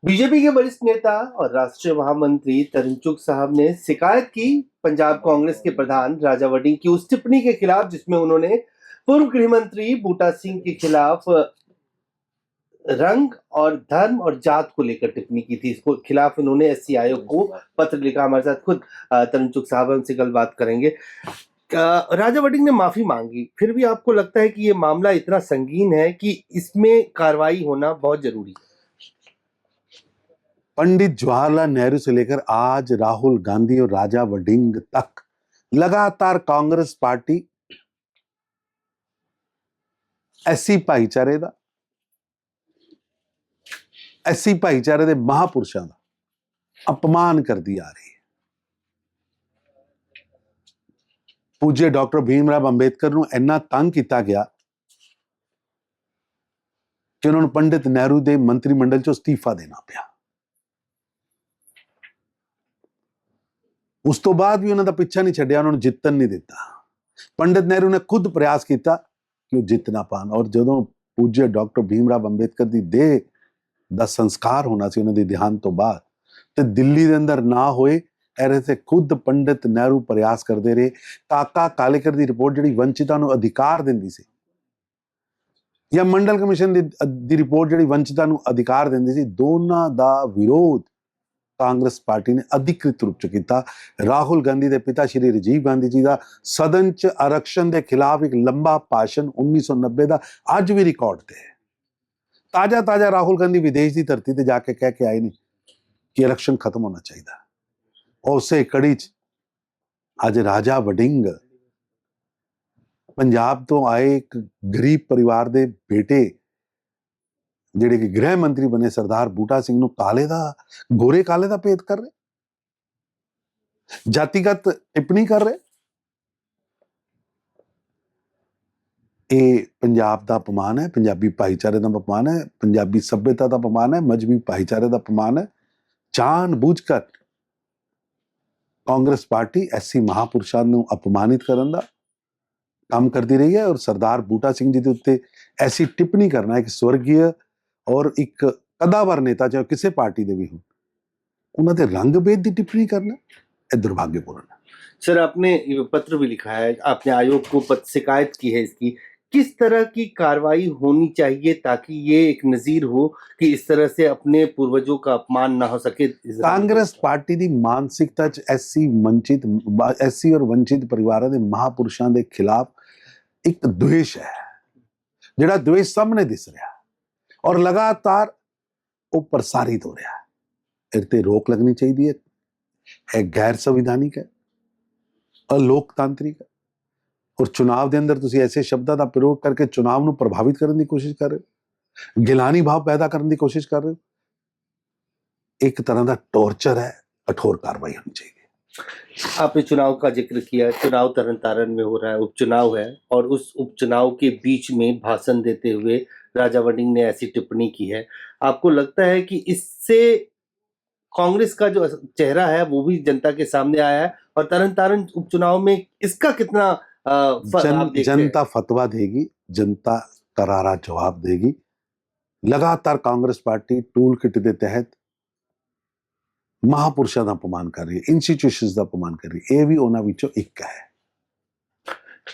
BJP के वरिष्ठ नेता और राष्ट्रीय महामंत्री तरुण चुग साहब ने शिकायत की पंजाब कांग्रेस के प्रधान राजा वड़िंग की उस टिप्पणी के खिलाफ जिसमें उन्होंने पूर्व गृह मंत्री बूटा सिंह के खिलाफ रंग और धर्म और जात को लेकर टिप्पणी की थी। इसको खिलाफ उन्होंने एससी आयोग को पत्र लिखा। हमारे साथ खुद तरुण चुग साहब हमसे कल बात करेंगे। राजा वड़िंग ने माफी मांगी, फिर भी आपको लगता है कि ये मामला इतना संगीन है कि इसमें कार्रवाई होना बहुत जरूरी है? पंडित जवाहरलाल नेहरू से लेकर आज राहुल गांधी और राजा वड़िंग तक लगातार कांग्रेस पार्टी एससी भाईचारे ਦਾ एससी भाईचारे ਦੇ ਮਹਾਪੁਰਸ਼ਾਂ ਦਾ अपमान करती आ रही है। पूज्य डॉक्टर भीमराव अंबेडकर ਨੂੰ ਇੰਨਾ ਤੰਗ ਕੀਤਾ ਗਿਆ ਕਿ ਉਹਨਾਂ ਨੂੰ ਪੰਡਿਤ ਨਹਿਰੂ ਦੇ ਮੰਤਰੀ ਮੰਡਲ ਚੋਂ ਅਸਤੀਫਾ ਦੇਣਾ ਪਿਆ। ਉਸ ਤੋਂ ਬਾਅਦ ਵੀ ਉਹਨਾਂ ਦਾ ਪਿੱਛਾ ਨਹੀਂ ਛੱਡਿਆ, ਉਹਨਾਂ ਨੂੰ ਜਿੱਤਣ ਨਹੀਂ ਦਿੱਤਾ। ਪੰਡਿਤ ਨਹਿਰੂ ਨੇ ਖੁਦ ਪ੍ਰਯਾਸ ਕੀਤਾ ਕਿ ਉਹ ਜਿੱਤ ਨਾ ਪਾਣ, ਔਰ ਜਦੋਂ ਪੂਜਯ ਡਾਕਟਰ ਭੀਮਰਾਵ ਅੰਬੇਦਕਰ ਦੀ ਦੇਹ ਦਾ ਸੰਸਕਾਰ ਹੋਣਾ ਸੀ ਉਹਨਾਂ ਦੇ ਦੇਹਾਂਤ ਤੋਂ ਬਾਅਦ, ਤੇ ਦਿੱਲੀ ਦੇ ਅੰਦਰ ਨਾ ਹੋਏ। ਇਹਦੇ ਤੇ ਖੁਦ ਪੰਡਿਤ ਨਹਿਰੂ ਪ੍ਰਯਾਸ ਕਰਦੇ ਰਹੇ। ਕਾਕਾ ਕਾਲੇਕਰ ਦੀ ਰਿਪੋਰਟ ਜਿਹੜੀ ਵੰਚਿਤਾਂ ਨੂੰ ਅਧਿਕਾਰ ਦਿੰਦੀ ਸੀ, ਜਾਂ ਮੰਡਲ ਕਮਿਸ਼ਨ ਦੀ ਰਿਪੋਰਟ ਜਿਹੜੀ ਵੰਚਿਤਾਂ ਨੂੰ ਅਧਿਕਾਰ ਦਿੰਦੀ ਸੀ, ਦੋਨਾਂ ਦਾ ਵਿਰੋਧ ਕਾਂਗਰਸ ਪਾਰਟੀ ਨੇ ਅਧਿਕ੍ਰਿਤ ਰੂਪ ਚ ਕੀਤਾ। ਰਾਹੁਲ ਗਾਂਧੀ ਦੇ ਪਿਤਾ ਸ਼੍ਰੀ ਰਾਜੀਵ ਗਾਂਧੀ ਜੀ ਦਾ ਸਦਨ ਚ ਆਰਕਸ਼ਣ ਦੇ ਖਿਲਾਫ ਇੱਕ ਲੰਬਾ ਭਾਸ਼ਣ 1990 ਦਾ ਅੱਜ ਵੀ ਰਿਕਾਰਡ ਤੇ ਹੈ। ਤਾਜ਼ਾ ਰਾਹੁਲ ਗਾਂਧੀ ਵਿਦੇਸ਼ ਦੀ ਧਰਤੀ ਤੇ ਜਾ ਕੇ ਕਹਿ ਕੇ ਆਏ ਨੇ ਕਿ ਆਰਕਸ਼ਣ ਖਤਮ ਹੋਣਾ ਚਾਹੀਦਾ। ਉਸੇ ਕੜੀ ਚ ਅੱਜ ਰਾਜਾ ਵੜਿੰਗ ਪੰਜਾਬ ਤੋਂ ਆਏ ਇੱਕ ਗਰੀਬ ਪਰਿਵਾਰ ਦੇ ਬੇਟੇ ਜਿਹੜੇ ਕਿ ਗ੍ਰਹਿ ਮੰਤਰੀ ਬਣੇ ਸਰਦਾਰ ਬੂਟਾ ਸਿੰਘ ਨੂੰ ਗੋਰੇ ਕਾਲੇ ਦਾ ਭੇਦ ਕਰ ਰਹੇ, ਜਾਤੀਗਤ ਟਿੱਪਣੀ ਕਰ ਰਹੇ। ਇਹ ਪੰਜਾਬ ਦਾ ਅਪਮਾਨ ਹੈ, ਪੰਜਾਬੀ ਭਾਈਚਾਰੇ ਦਾ ਅਪਮਾਨ ਹੈ, ਪੰਜਾਬੀ ਸੱਭਿਅਤਾ ਦਾ ਅਪਮਾਨ ਹੈ, ਮਜ਼ਹਬੀ ਭਾਈਚਾਰੇ ਦਾ ਅਪਮਾਨ ਹੈ। ਜਾਣ ਬੁੱਝ ਕਰ ਕਾਂਗਰਸ ਪਾਰਟੀ ਐਸੀ ਮਹਾਪੁਰਸ਼ਾਂ ਨੂੰ ਅਪਮਾਨਿਤ ਕਰਨ ਦਾ ਕੰਮ ਕਰਦੀ ਰਹੀ ਹੈ, ਔਰ ਸਰਦਾਰ ਬੂਟਾ ਸਿੰਘ ਜੀ ਦੇ ਉੱਤੇ ਐਸੀ ਟਿੱਪਣੀ ਕਰਨਾ ਇੱਕ ਸਵਰਗੀ ਔਰ ਇੱਕ ਕਦਾਵਰ नेता चाहे किसी पार्टी ਦੇ भी हों, उन्होंने रंग भेद की टिप्पणी करना यह दुर्भाग्यपूर्ण है। सर, आपने पत्र भी लिखा है, आपने आयोग को शिकायत की है इसकी। किस तरह की कार्रवाई होनी चाहिए ताकि ये एक नजीर हो कि इस तरह से अपने पूर्वजों का अपमान ना हो सके? कांग्रेस पार्टी की मानसिकता एससी और वंचित परिवारों के महापुरुषों के खिलाफ एक द्वेष है, जिहड़ा द्वेष सामने दिस रहा और लगातार वो प्रसारित हो रहा है। इस ते रोक लगनी चाहिए है गैर संविधानिक है, अलोकतांत्रिक है, और चुनाव के अंदर तुसी ऐसे शब्दों का प्रयोग करके चुनाव को प्रभावित करने की कोशिश कर रहे हो, गिलानी भाव पैदा करने की कोशिश कर रहे हो। एक तरह का टॉर्चर है, कठोर कार्रवाई होनी चाहिए। आपने चुनाव का जिक्र किया, चुनाव तरन तारण में हो रहा है, उपचुनाव है, और उस उपचुनाव के बीच में भाषण देते हुए राजा वड़िंग ने ऐसी टिप्पणी की है। आपको लगता है कि इससे कांग्रेस का जो चेहरा है वो भी जनता के सामने आया है, और तरन तारण उपचुनाव में इसका कितना जनता फतवा देगी, जनता करारा जवाब देगी। लगातार कांग्रेस पार्टी टूल किट के तहत महापुरुषों का अपमान कर रही है, इंस्टीट्यूशंस का अपमान कर रही है। यह भी उन्हां विचों एक है।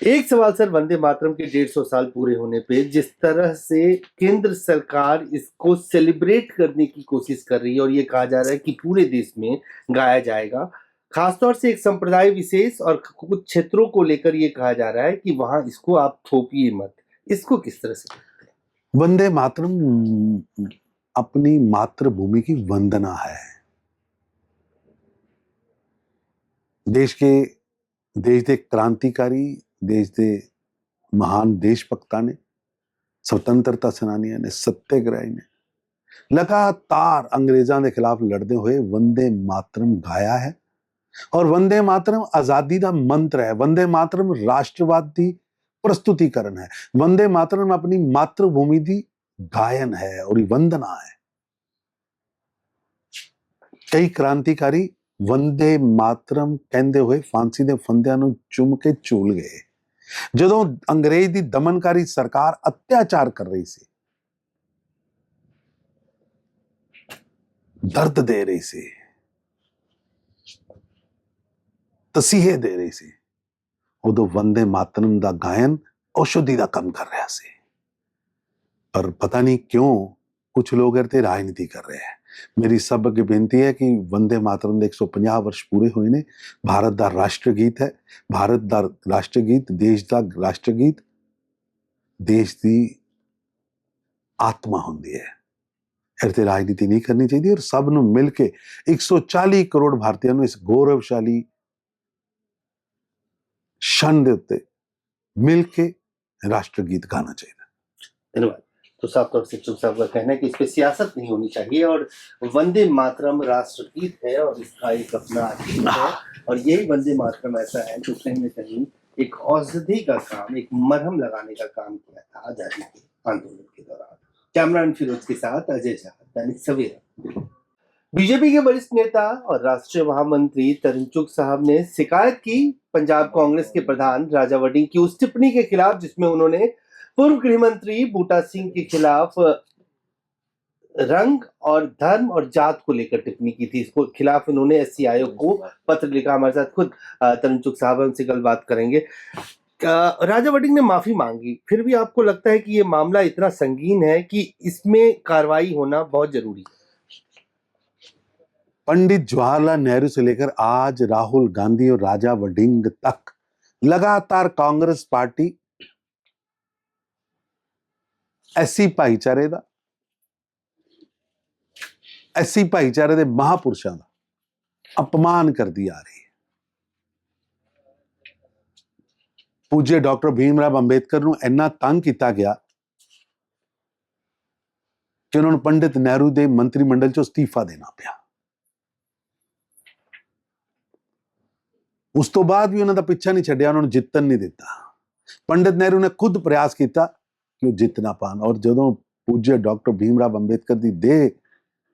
एक सवाल सर, वंदे मातरम के 150 साल पूरे होने पे जिस तरह से केंद्र सरकार इसको सेलिब्रेट करने की कोशिश कर रही है, और ये कहा जा रहा है कि पूरे देश में गाया जाएगा, खासतौर से एक संप्रदाय विशेष और कुछ क्षेत्रों को लेकर ये कहा जा रहा है कि वहां इसको आप थोपिए मत, इसको किस तरह से? वंदे मातरम अपनी मातृभूमि की वंदना है। देश के क्रांतिकारी, देश के महान देशभक्ता ने, स्वतंत्रता सेनानियों ने, सत्याग्रही ने लगातार अंग्रेजों के खिलाफ लड़ते हुए वंदे मातरम गाया है। और वंदे मातरम आजादी का मंत्र है, वंदे मातरम राष्ट्रवाद की प्रस्तुतिकरण है, वंदे मातरम अपनी मातृभूमि की गायन है और वंदना है। कई क्रांतिकारी वंदे मातरम कहते हुए फांसी के फंदियां नूं चुम के झूल गए जदों अंग्रेज की दमनकारी सरकार अत्याचार कर रही सी। ਦਰਦ ਦੇ ਰਹੀ ਸੀ, ਤਸੀਹੇ ਦੇ ਰਹੀ ਸੀ, ਉਦੋਂ ਵੰਦੇ ਮਾਤਰਮ ਦਾ ਗਾਇਨ ਔਸ਼ਧੀ ਦਾ ਕੰਮ ਕਰ ਰਿਹਾ ਸੀ। ਪਰ ਪਤਾ ਨਹੀਂ ਕਿਉਂ ਕੁਝ ਲੋਕ ਇਹ ਤੇ ਰਾਜਨੀਤੀ ਕਰ ਰਹੇ ਹੈ। ਮੇਰੀ ਸਭ ਅੱਗੇ ਬੇਨਤੀ ਹੈ ਕਿ ਵੰਦੇ ਮਾਤਰਮ ਦੇ 150 ਵਰਸ਼ ਪੂਰੇ ਹੋਏ ਨੇ। ਭਾਰਤ ਦਾ ਰਾਸ਼ਟਰ ਗੀਤ ਹੈ। ਭਾਰਤ ਦਾ ਰਾਸ਼ਟਰ ਗੀਤ ਦੇਸ਼ ਦਾ ਰਾਸ਼ਟਰ ਗੀਤ, ਦੇਸ਼ ਦੀ ਆਤਮਾ ਹੁੰਦੀ ਹੈ। ਇਹ ਤੇ ਰਾਜਨੀਤੀ ਨਹੀਂ ਕਰਨੀ ਚਾਹੀਦੀ ਔਰ ਸਭ ਨੂੰ ਮਿਲ ਕੇ 140 ਕਰੋੜ ਭਾਰਤੀਆਂ ਨੂੰ ਇਸ ਗੌਰਵਸ਼ਾਲੀ क्षण ਦੇ ਉੱਤੇ मिल के राष्ट्र गीत गाना चाहिए। धन्यवाद। तो साफ तौर से चुप साहब का कहना है कि इस पे सियासत नहीं होनी चाहिए और वंदे मातरम राष्ट्र गीत है और इसका एक अपना गीत है और यही वंदे मातरम ऐसा है जो कहीं न कहीं एक औषधि का काम, एक मरहम लगाने का काम किया था आजादी के आंदोलन के दौरान। कैमरामैन फिरोज के साथ अजय झा, दैनिक सवेरा। बीजेपी के वरिष्ठ नेता और राष्ट्रीय महामंत्री तरुण चुग साहब ने शिकायत की पंजाब कांग्रेस के प्रधान राजा वड़िंग की उस टिप्पणी के खिलाफ जिसमें उन्होंने पूर्व गृह मंत्री बूटा सिंह के खिलाफ रंग और धर्म और जात को लेकर टिप्पणी की थी। इसको खिलाफ उन्होंने एससी आयोग को पत्र लिखा। हमारे साथ खुद तरुण चुग साहब उनसे कल बात करेंगे। राजा वड़िंग ने माफी मांगी, फिर भी आपको लगता है कि ये मामला इतना संगीन है कि इसमें कार्रवाई होना बहुत जरूरी है? पंडित जवाहरलाल नेहरू से लेकर आज राहुल गांधी और राजा वड़िंग तक लगातार कांग्रेस पार्टी एससी भाईचारे ਦਾ, एससी भाईचारे ਦੇ ਮਹਾਪੁਰਸ਼ਾਂ ਦਾ ਅਪਮਾਨ ਕਰਦੀ ਆ ਰਹੀ ਹੈ। ਪੂਜਯ ਡਾਕਟਰ ਭੀਮਰਾਵ ਅੰਬੇਦਕਰ ਨੂੰ ਇੰਨਾ ਤੰਗ ਕੀਤਾ ਗਿਆ ਕਿ ਉਹਨਾਂ ਨੂੰ ਪੰਡਿਤ ਨਹਿਰੂ ਦੇ ਮੰਤਰੀ ਮੰਡਲ ਚੋਂ ਅਸਤੀਫਾ ਦੇਣਾ ਪਿਆ। ਉਸ ਤੋਂ ਬਾਅਦ ਵੀ ਉਹਨਾਂ ਦਾ ਪਿੱਛਾ ਨਹੀਂ ਛੱਡਿਆ, ਉਹਨਾਂ ਨੂੰ ਜਿੱਤਣ ਨਹੀਂ ਦਿੱਤਾ। ਪੰਡਿਤ ਨਹਿਰੂ ਨੇ ਖੁਦ ਪ੍ਰਯਾਸ ਕੀਤਾ ਕਿ ਉਹ ਜਿੱਤ ਨਾ ਪਾਣ ਔਰ ਜਦੋਂ ਪੂਜਯ ਡਾਕਟਰ ਭੀਮਰਾਵ ਅੰਬੇਦਕਰ ਦੀ ਦੇਹ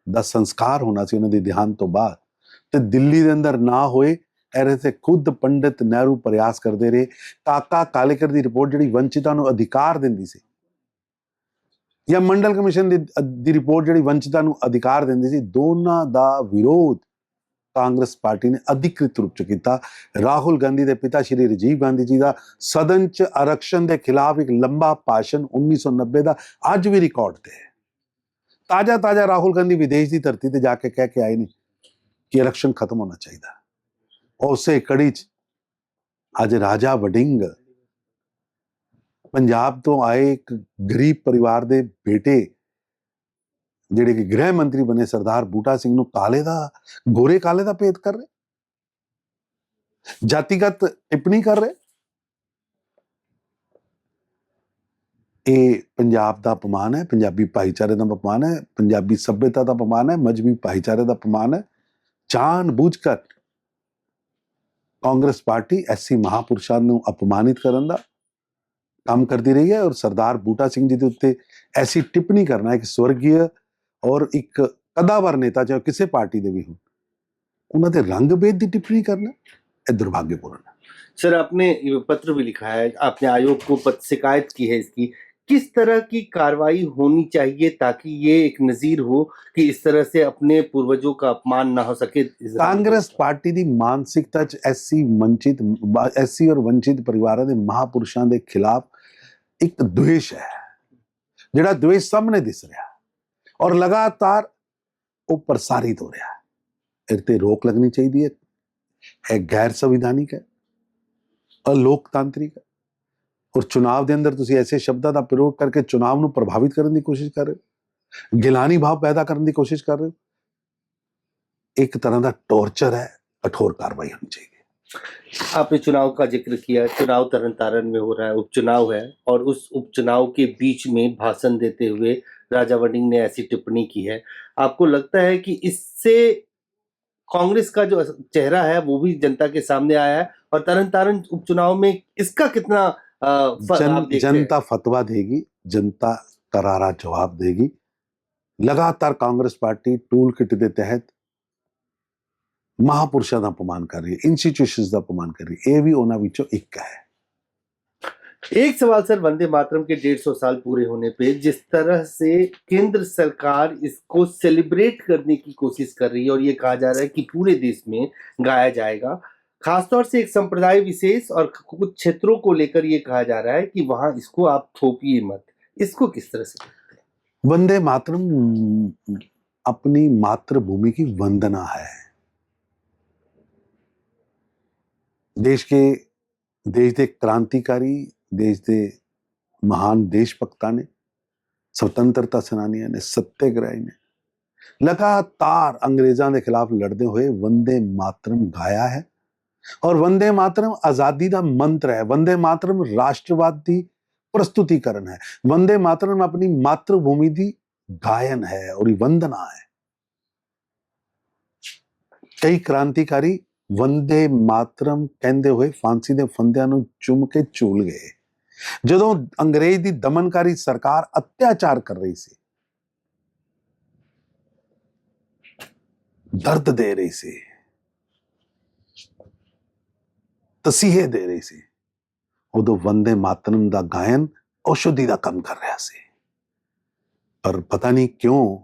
ਦਾ ਸੰਸਕਾਰ ਹੋਣਾ ਸੀ ਉਹਨਾਂ ਦੇ ਦੇਹਾਂਤ ਤੋਂ ਬਾਅਦ ਤੇ ਦਿੱਲੀ ਦੇ ਅੰਦਰ ਨਾ ਹੋਏ, ਇਹਦੇ ਤੇ ਖੁਦ ਪੰਡਿਤ ਨਹਿਰੂ ਪ੍ਰਯਾਸ ਕਰਦੇ ਰਹੇ। ਕਾਕਾ ਕਾਲੇਕਰ ਦੀ ਰਿਪੋਰਟ ਜਿਹੜੀ ਵੰਚਿਤਾਂ ਨੂੰ ਅਧਿਕਾਰ ਦਿੰਦੀ ਸੀ ਜਾਂ ਮੰਡਲ ਕਮਿਸ਼ਨ ਦੀ ਰਿਪੋਰਟ ਜਿਹੜੀ ਵੰਚਿਤਾਂ ਨੂੰ ਅਧਿਕਾਰ ਦਿੰਦੀ ਸੀ, ਦੋਨਾਂ ਦਾ ਵਿਰੋਧ ਕਾਂਗਰਸ ਪਾਰਟੀ ਨੇ ਅਧਿਕ੍ਰਿਤ ਰੂਪ ਚ ਕੀਤਾ। ਰਾਹੁਲ ਗਾਂਧੀ ਦੇ ਪਿਤਾ ਸ਼੍ਰੀ ਰਾਜੀਵ ਗਾਂਧੀ ਜੀ ਦਾ ਸਦਨ ਚ ਆਰਕਸ਼ਣ ਦੇ ਖਿਲਾਫ ਇੱਕ ਲੰਬਾ ਭਾਸ਼ਣ 1990 ਦਾ ਅੱਜ ਵੀ ਰਿਕਾਰਡ ਤੇ ਹੈ। ਤਾਜ਼ਾ ਰਾਹੁਲ ਗਾਂਧੀ ਵਿਦੇਸ਼ ਦੀ ਧਰਤੀ ਤੇ ਜਾ ਕੇ ਕਹਿ ਕੇ ਆਏ ਨੇ ਕਿ ਆਰਕਸ਼ਣ ਖਤਮ ਹੋਣਾ ਚਾਹੀਦਾ। ਉਸੇ ਕੜੀ ਚ ਅੱਜ ਰਾਜਾ ਵੜਿੰਗ ਪੰਜਾਬ ਤੋਂ ਆਏ ਇੱਕ ਗਰੀਬ ਪਰਿਵਾਰ ਦੇ ਬੇਟੇ ਜਿਹੜੇ ਕਿ ਗ੍ਰਹਿ ਮੰਤਰੀ ਬਣੇ ਸਰਦਾਰ ਬੂਟਾ ਸਿੰਘ ਨੂੰ ਗੋਰੇ ਕਾਲੇ ਦਾ ਭੇਦ ਕਰ ਰਹੇ, ਜਾਤੀਗਤ ਟਿੱਪਣੀ ਕਰ ਰਹੇ। ਇਹ ਪੰਜਾਬ ਦਾ ਅਪਮਾਨ ਹੈ, ਪੰਜਾਬੀ ਭਾਈਚਾਰੇ ਦਾ ਅਪਮਾਨ ਹੈ, ਪੰਜਾਬੀ ਸੱਭਿਅਤਾ ਦਾ ਅਪਮਾਨ ਹੈ, ਮਜ਼੍ਹਬੀ ਭਾਈਚਾਰੇ ਦਾ ਅਪਮਾਨ ਹੈ। ਜਾਣ ਬੁੱਝ ਕਰ ਕਾਂਗਰਸ ਪਾਰਟੀ ਐਸੀ ਮਹਾਪੁਰਸ਼ਾਂ ਨੂੰ ਅਪਮਾਨਿਤ ਕਰਨ ਦਾ ਕੰਮ ਕਰਦੀ ਰਹੀ ਹੈ ਔਰ ਸਰਦਾਰ ਬੂਟਾ ਸਿੰਘ ਜੀ ਦੇ ਉੱਤੇ ਐਸੀ ਟਿੱਪਣੀ ਕਰਨਾ ਇੱਕ ਸਵਰਗੀय और एक कदावर नेता चाहे किसी पार्टी दे भी हो, उन्होंने रंग भेद की टिप्पणी करना यह दुर्भाग्यपूर्ण है। सर, आपने पत्र भी लिखा है, आपने आयोग को शिकायत की है इसकी, किस तरह की कार्रवाई होनी चाहिए ताकि ये एक नजीर हो कि इस तरह से अपने पूर्वजों का अपमान ना हो सके? कांग्रेस पार्टी की मानसिकता एससी और वंचित परिवारों के महापुरुषों के खिलाफ एक द्वेष है, जिहड़ा द्वेष सामने दिस रहा और लगातार वो प्रसारित हो रहा है। इस पर रोक लगनी चाहिए है। गैर संविधानिक है, अलोकतांत्रिक है और चुनाव के अंदर तुसी ऐसे शब्दों का प्रयोग करके चुनाव ਨੂੰ प्रभावित करने की कोशिश कर रहे हो, गिलानी भाव पैदा करने की कोशिश कर रहे हो। एक तरह का टॉर्चर है, कठोर कार्रवाई होनी चाहिए। आपने चुनाव का जिक्र किया, चुनाव तरन में हो रहा है, उपचुनाव है और उस उपचुनाव के बीच में भाषण देते हुए राजा वड़िंग ने ऐसी टिप्पणी की है। आपको लगता है कि इससे कांग्रेस का जो चेहरा है वो भी जनता के सामने आया है और तरन उपचुनाव में इसका कितना जनता फतवा देगी, जनता करारा जवाब देगी। लगातार कांग्रेस पार्टी टूल किट के तहत महापुरुषों का अपमान कर रही है, इंस्टीट्यूशंस का अपमान कर रही है, ये भी उन्हां विचों एक है। एक सवाल सर, वंदे मातरम के 150 साल पूरे होने पे जिस तरह से केंद्र सरकार इसको सेलिब्रेट करने की कोशिश कर रही है और ये कहा जा रहा है कि पूरे देश में गाया जाएगा, खासतौर से एक संप्रदाय विशेष और कुछ क्षेत्रों को लेकर ये कहा जा रहा है कि वहां इसको आप थोपिए मत, इसको किस तरह से? वंदे मातरम अपनी मातृभूमि की वंदना है। देश दे क्रांतिकारी, देश दे महान देशभक्ता ने, स्वतंत्रता सेनानियों ने, सत्याग्रही ने लगातार अंग्रेजां के खिलाफ लड़ते हुए वंदे मातरम गाया है। और वंदे मातरम आजादी का मंत्र है, वंदे मातरम राष्ट्रवाद की प्रस्तुतिकरण है, वंदे मातरम अपनी मातृभूमि की गायन है और वंदना है। कई क्रांतिकारी वंदे मातरम कहते हुए फांसी के फंदियां नूं चुम के झूल गए ਜਦੋਂ अंग्रेज की दमनकारी सरकार अत्याचार कर रही सी, दर्द दे रही सी, तसीहे दे रही सी, उदों वंदे मातरम का गायन औषधि का काम कर रहा सी। पर पता नहीं क्यों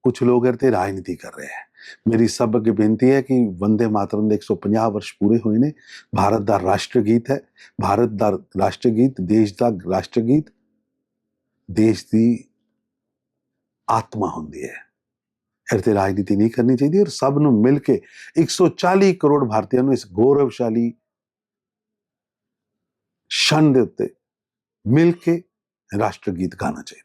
कुछ लोग इहते राजनीति कर रहे हैं। मेरी सब अगे बेनती है कि वंदे मातरम के 150 वर्ष पूरे हुए ने। भारत का राष्ट्रगीत है, भारत का राष्ट्रगीत देश का राष्ट्रगीत, देश की आत्मा होंदी है। इहते राजनीति नहीं करनी चाहिए और सब नूं मिल के 140 करोड़ भारतीयों नूं इस गौरवशाली क्षण दे उत्ते मिल के राष्ट्रगीत गाना चाहिए।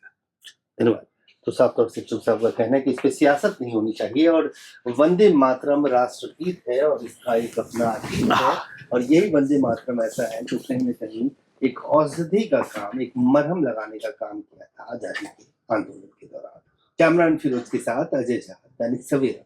धन्यवाद। तो साफ तौर से चुप साहब का कहना है कि इस पे सियासत नहीं होनी चाहिए और वंदे मातरम राष्ट्रगीत है और इसका एक अपना अर्थ है और यही वंदे मातरम ऐसा है जो कहीं न कहीं एक औषधि का काम, एक मरहम लगाने का काम किया था आजादी के आंदोलन के दौरान। कैमरामैन फिरोज के साथ अजय झा, दैनिक सवेरा।